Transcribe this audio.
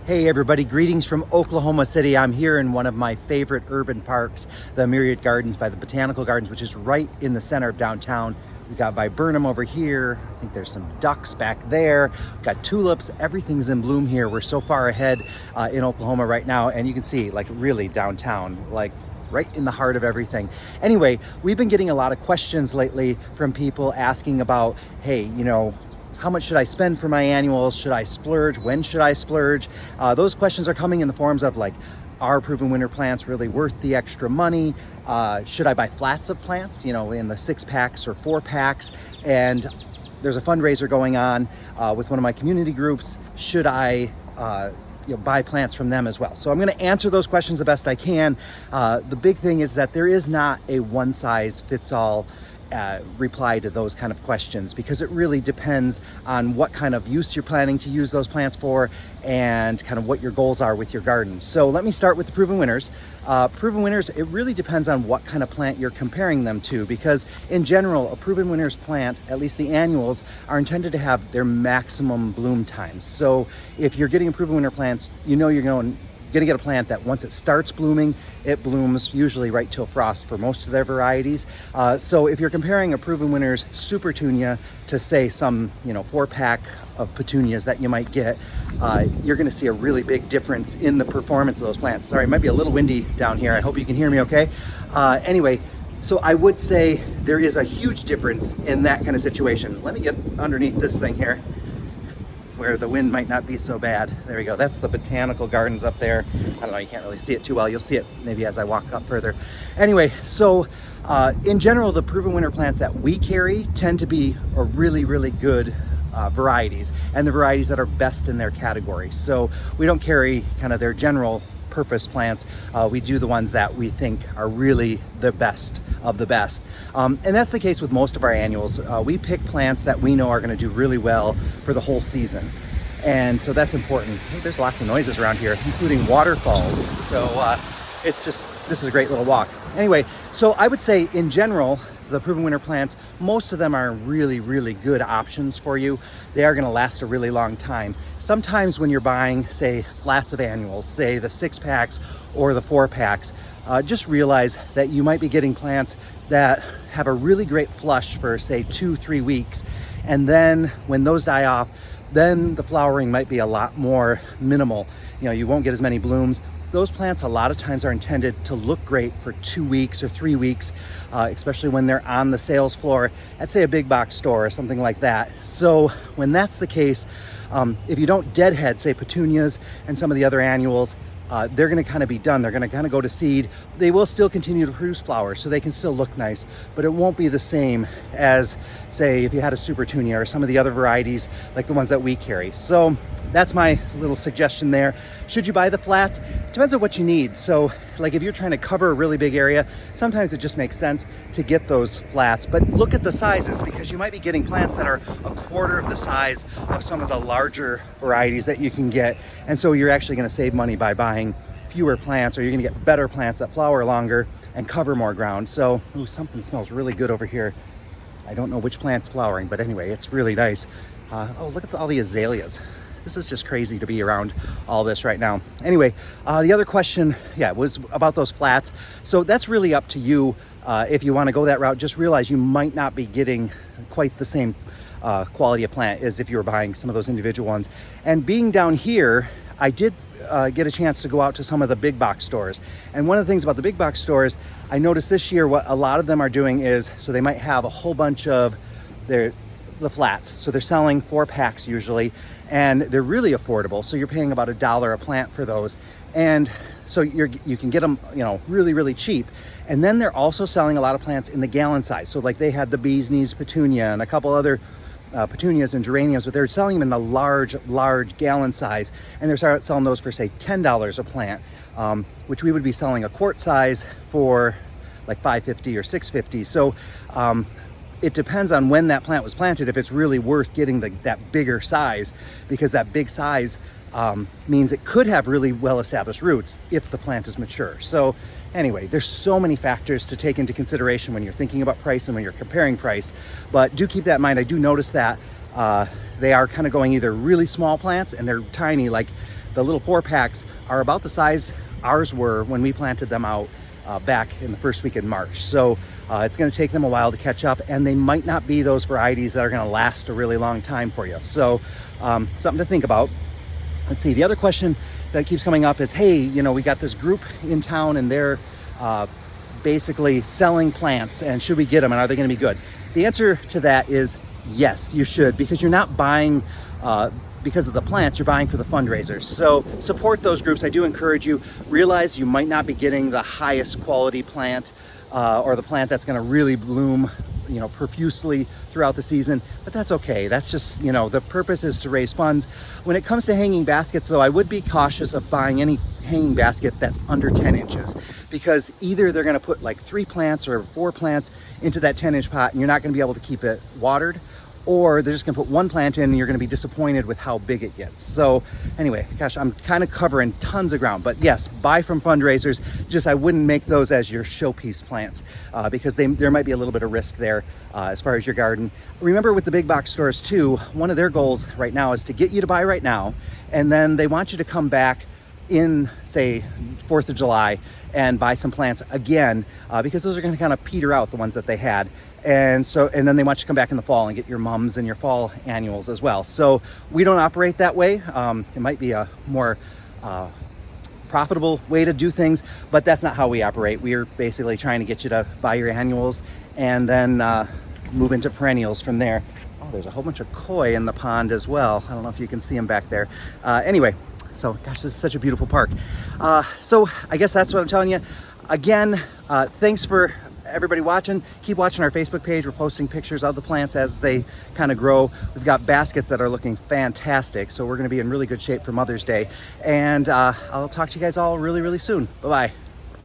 Hey everybody, greetings from Oklahoma City. I'm here in one of my favorite urban parks, the Myriad Gardens by the Botanical Gardens, which is right in the center of downtown. We got viburnum over here. I think there's some ducks back there. We've got tulips. Everything's in bloom here. We're so far ahead in Oklahoma right now, and you can see like really downtown, like right in the heart of everything. Anyway, we've been getting a lot of questions lately from people asking about, hey, how much should I spend for my annuals? Should I splurge? When should I splurge? Those questions are coming in the forms of like, are proven winter plants really worth the extra money? Should I buy flats of plants, in the 6-packs or 4-packs? And there's a fundraiser going on with one of my community groups. Should I buy plants from them as well? So I'm going to answer those questions the best I can. The big thing is that there is not a one-size-fits-all reply to those kind of questions, because it really depends on what kind of use you're planning to use those plants for and kind of what your goals are with your garden. So let me start with the proven winners. Proven winners, it really depends on what kind of plant you're comparing them to, because in general, a proven winners plant, at least the annuals, are intended to have their maximum bloom times. So if you're getting a proven winter plant, you're going to get a plant that once it starts blooming, it blooms usually right till frost for most of their varieties. So if you're comparing a proven winners super petunia to say some 4-pack of petunias that you might get, you're going to see a really big difference in the performance of those plants. Sorry, it might be a little windy down here. I hope you can hear me okay. Anyway, so I would say there is a huge difference in that kind of situation. Let me get underneath this thing here, where the wind might not be so bad. There we go. That's the Botanical Gardens up there. I don't know, you can't really see it too well. You'll see it maybe as I walk up further. Anyway, so in general, the proven winter plants that we carry tend to be a really, really good varieties, and the varieties that are best in their category. So we don't carry kind of their general purpose plants. We do the ones that we think are really the best of the best. And that's the case with most of our annuals. We pick plants that we know are going to do really well for the whole season. And so that's important. Hey, there's lots of noises around here, including waterfalls. So this is a great little walk. Anyway, so I would say in general, the proven winter plants, most of them are really, really good options for you. They are going to last a really long time. Sometimes when you're buying, say, flats of annuals, say the 6-packs or the 4-packs, just realize that you might be getting plants that have a really great flush for, say, 2-3 weeks. And then when those die off, then the flowering might be a lot more minimal. You won't get as many blooms. Those plants a lot of times are intended to look great for 2 weeks or 3 weeks, especially when they're on the sales floor at, say, a big box store or something like that. So when that's the case, if you don't deadhead, say, petunias and some of the other annuals, they're going to kind of be done. They're going to kind of go to seed. They will still continue to produce flowers, so they can still look nice, but it won't be the same as, say, if you had a super petunia or some of the other varieties like the ones that we carry. So that's my little suggestion there. Should you buy the flats? Depends on what you need. So like if you're trying to cover a really big area, sometimes it just makes sense to get those flats. But look at the sizes, because you might be getting plants that are a quarter of the size of some of the larger varieties that you can get. And so you're actually going to save money by buying fewer plants, or you're going to get better plants that flower longer and cover more ground. So, ooh, something smells really good over here. I don't know which plant's flowering, but anyway, it's really nice. Oh, look at all the azaleas. This is just crazy to be around all this right now. Anyway, the other question, was about those flats. So that's really up to you. If you want to go that route, just realize you might not be getting quite the same quality of plant as if you were buying some of those individual ones. And being down here, I did get a chance to go out to some of the big box stores. And one of the things about the big box stores, I noticed this year, what a lot of them are doing is, so they might have a whole bunch of the flats. So they're selling 4-packs usually, and they're really affordable. So you're paying about $1 a plant for those. And so you can get them, really, really cheap. And then they're also selling a lot of plants in the gallon size. So like they had the bee's knees petunia and a couple other petunias and geraniums, but they're selling them in the large gallon size. And they're selling those for, say, $10 a plant, which we would be selling a quart size for like $5.50 or $6.50. So it depends on when that plant was planted, if it's really worth getting that bigger size, because that big size means it could have really well-established roots if the plant is mature. So anyway, there's so many factors to take into consideration when you're thinking about price and when you're comparing price, but do keep that in mind. I do notice that they are kind of going either really small plants, and they're tiny, like The little 4-packs are about the size ours were when we planted them out back in the first week in March. So it's going to take them a while to catch up, and they might not be those varieties that are going to last a really long time for you. So something to think about. Let's see, the other question that keeps coming up is, hey, you know, we got this group in town and they're basically selling plants, and should we get them and are they going to be good? The answer to that is yes, you should, because you're not buying because of the plants, you're buying for the fundraisers. So support those groups. I do encourage you. Realize you might not be getting the highest quality plant or the plant that's going to really bloom, you know, profusely throughout the season, but that's okay. That's just, you know, the purpose is to raise funds. When it comes to hanging baskets though, I would be cautious of buying any hanging basket that's under 10 inches, because either they're going to put like 3 plants or 4 plants into that 10-inch pot and you're not going to be able to keep it watered, or they're just gonna put 1 plant in and you're gonna be disappointed with how big it gets. So anyway, gosh, I'm kind of covering tons of ground, but yes, buy from fundraisers. Just I wouldn't make those as your showpiece plants because there might be a little bit of risk there as far as your garden. Remember with the big box stores too, one of their goals right now is to get you to buy right now, and then they want you to come back in, say, 4th of July and buy some plants again because those are gonna kind of peter out, the ones that they had. And then they want you to come back in the fall and get your mums and your fall annuals as well. So we don't operate that way. It might be a more profitable way to do things, but that's not how we operate. We are basically trying to get you to buy your annuals and then move into perennials from there. Oh, there's a whole bunch of koi in the pond as well. I don't know if you can see them back there. Anyway, so gosh, this is such a beautiful park. So I guess that's what I'm telling you. Again, thanks for everybody watching. Keep watching our Facebook page. We're posting pictures of the plants as they kind of grow. We've got baskets that are looking fantastic, so we're going to be in really good shape for Mother's Day. And I'll talk to you guys all really, really soon. Bye-bye.